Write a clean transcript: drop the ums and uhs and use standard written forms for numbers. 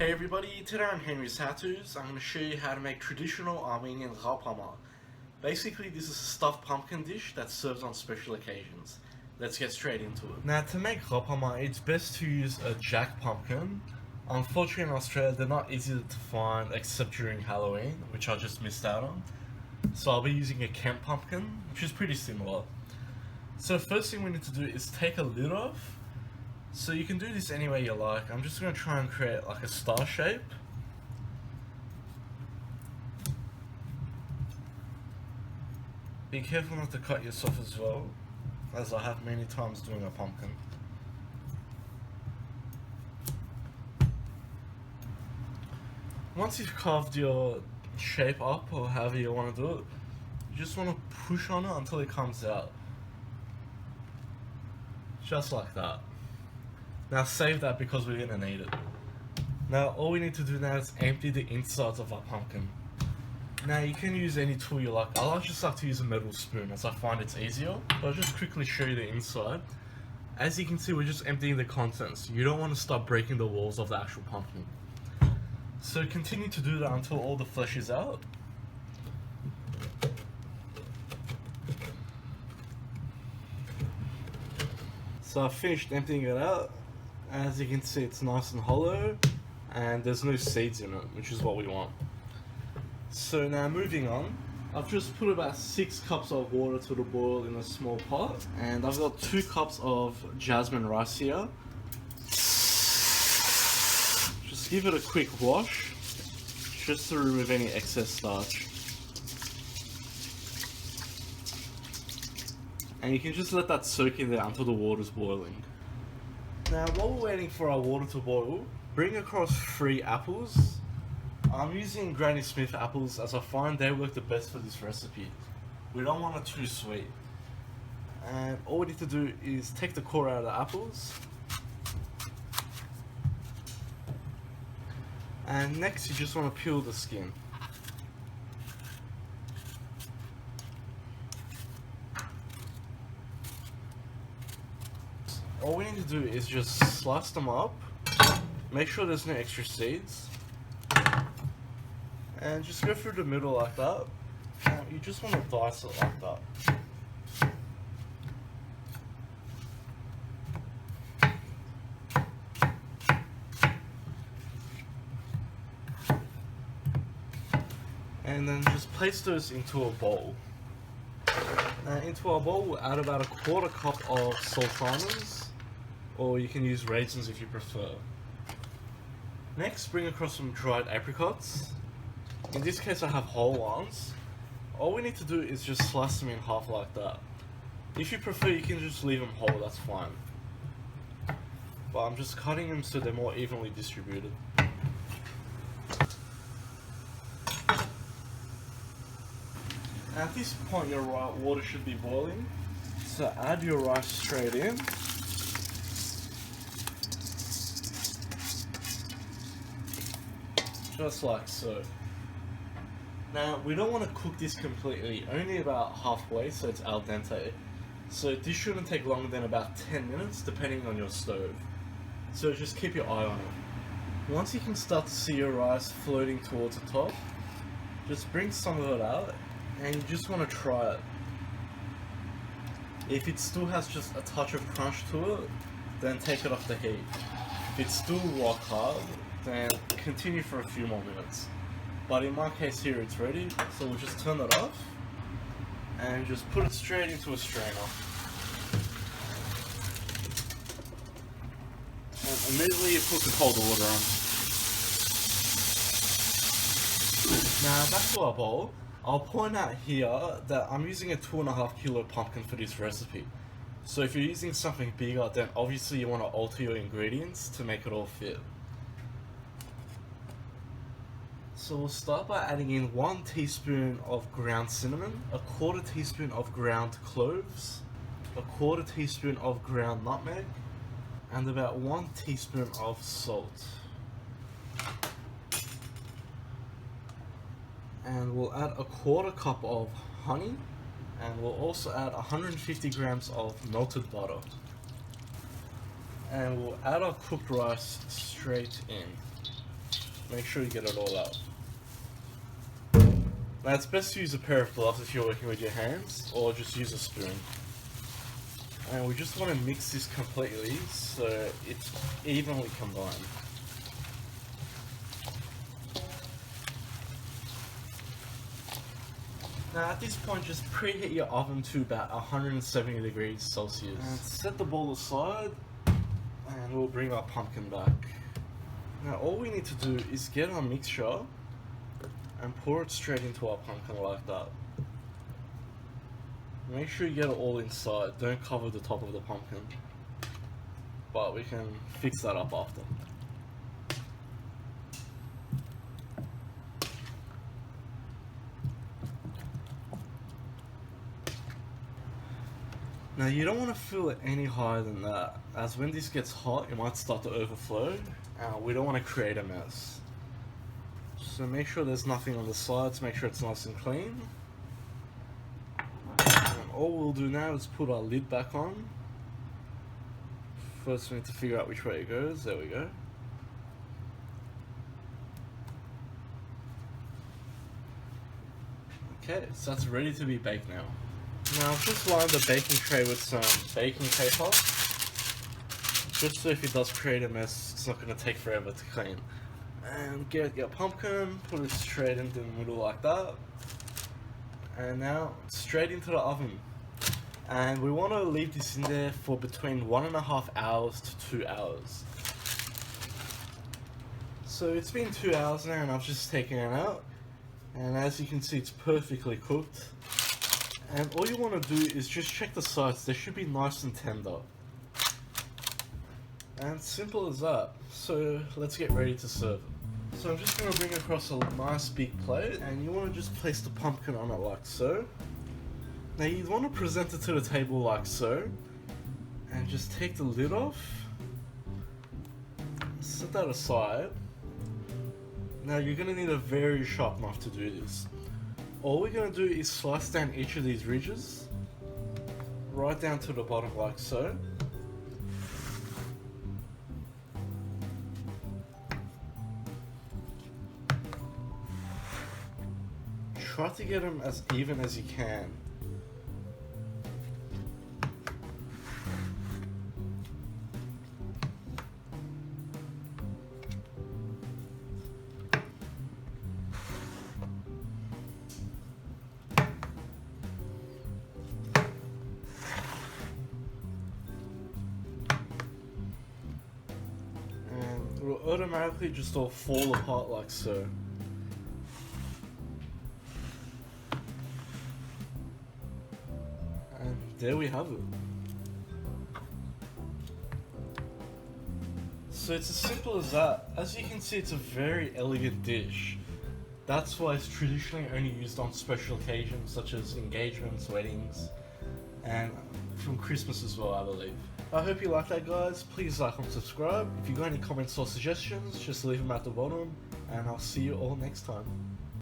Hey everybody, today on Henry's HowTos, I'm going to show you how to make traditional Armenian Ghapama. Basically, this is a stuffed pumpkin dish that's served on special occasions. Let's get straight into it. Now, to make Ghapama, it's best to use a jack pumpkin. Unfortunately, in Australia, they're not easy to find except during Halloween, which I just missed out on. So I'll be using a Kent pumpkin, which is pretty similar. So first thing we need to do is take a lid off. So you can do this any way you like. I'm just going to try and create like a star shape. Be careful not to cut yourself as well, as I have many times doing a pumpkin. Once you've carved your shape up, or however you want to do it, you just want to push on it until it comes out. Just like that. Now save that because we're going to need it. Now all we need to do now is empty the insides of our pumpkin. Now you can use any tool you like. I just like to use a metal spoon as I find it's easier. But I'll just quickly show you the inside. As you can see, we're just emptying the contents. You don't want to start breaking the walls of the actual pumpkin. So continue to do that until all the flesh is out. So I've finished emptying it out. As you can see, it's nice and hollow and there's no seeds in it, which is what we want. So now moving on, I've just put about 6 cups of water to the boil in a small pot, and I've got 2 cups of jasmine rice here. Just give it a quick wash, just to remove any excess starch. And you can just let that soak in there until the water's boiling. Now while we're waiting for our water to boil, bring across 3 apples. I'm using Granny Smith apples as I find they work the best for this recipe. We don't want it too sweet. And all we need to do is take the core out of the apples. And next you just want to peel the skin. All we need to do is just slice them up, make sure there's no extra seeds, and just go through the middle like that. Now, you just want to dice it like that. And then just place those into a bowl. Now into our bowl, we'll add about a 1/4 cup of sultanas, or you can use raisins if you prefer. Next, bring across some dried apricots. In this case I have whole ones. All we need to do is just slice them in half like that. If you prefer, you can just leave them whole, that's fine. But I'm just cutting them so they're more evenly distributed. At this point your water should be boiling, so add your rice straight in. Just like so. Now we don't want to cook this completely, only about halfway so it's al dente. So this shouldn't take longer than about 10 minutes depending on your stove. So just keep your eye on it. Once you can start to see your rice floating towards the top, just bring some of it out. And you just want to try it. If it still has just a touch of crunch to it, then take it off the heat. If it's still rock hard, then continue for a few more minutes. But in my case here it's ready, so we'll just turn it off and just put it straight into a strainer. And immediately you put the cold water on. Now back to our bowl. I'll point out here that I'm using a 2.5 kilo pumpkin for this recipe. So if you're using something bigger, then obviously you want to alter your ingredients to make it all fit. So we'll start by adding in 1 teaspoon of ground cinnamon, a 1/4 teaspoon of ground cloves, a 1/4 teaspoon of ground nutmeg, and about 1 teaspoon of salt. And we'll add a 1/4 cup of honey, and we'll also add 150 grams of melted butter. And we'll add our cooked rice straight in. Make sure you get it all out. Now it's best to use a pair of gloves if you're working with your hands, or just use a spoon. And we just want to mix this completely so it's evenly combined. Now at this point, just preheat your oven to about 170 degrees Celsius. And set the bowl aside, and we'll bring our pumpkin back. Now all we need to do is get our mixture and pour it straight into our pumpkin like that. Make sure you get it all inside, don't cover the top of the pumpkin. But we can fix that up after. Now you don't want to fill it any higher than that, as when this gets hot it might start to overflow. We don't want to create a mess. So make sure there's nothing on the sides, make sure it's nice and clean. And all we'll do now is put our lid back on. First we need to figure out which way it goes, there we go. Okay, so that's ready to be baked now. Now I've just lined the baking tray with some baking paper, just so if it does create a mess, it's not going to take forever to clean. And get your pumpkin, put it straight into the middle like that. And now straight into the oven. And we want to leave this in there for between 1.5 hours to 2 hours. So it's been 2 hours now and I've just taken it out. And as you can see, it's perfectly cooked. And all you want to do is just check the sides, they should be nice and tender. And simple as that. So let's get ready to serve it. So I'm just going to bring across a nice big plate, and you want to just place the pumpkin on it like so. Now you want to present it to the table like so, and just take the lid off, set that aside. Now you're going to need a very sharp knife to do this. All we're going to do is slice down each of these ridges, right down to the bottom like so. Try to get them as even as you can. It will automatically just all fall apart like so. And there we have it. So it's as simple as that. As you can see, it's a very elegant dish. That's why it's traditionally only used on special occasions such as engagements, weddings, and from Christmas as well, I believe. I hope you like that, guys. Please like and subscribe. If you got any comments or suggestions, just leave them at the bottom, and I'll see you all next time.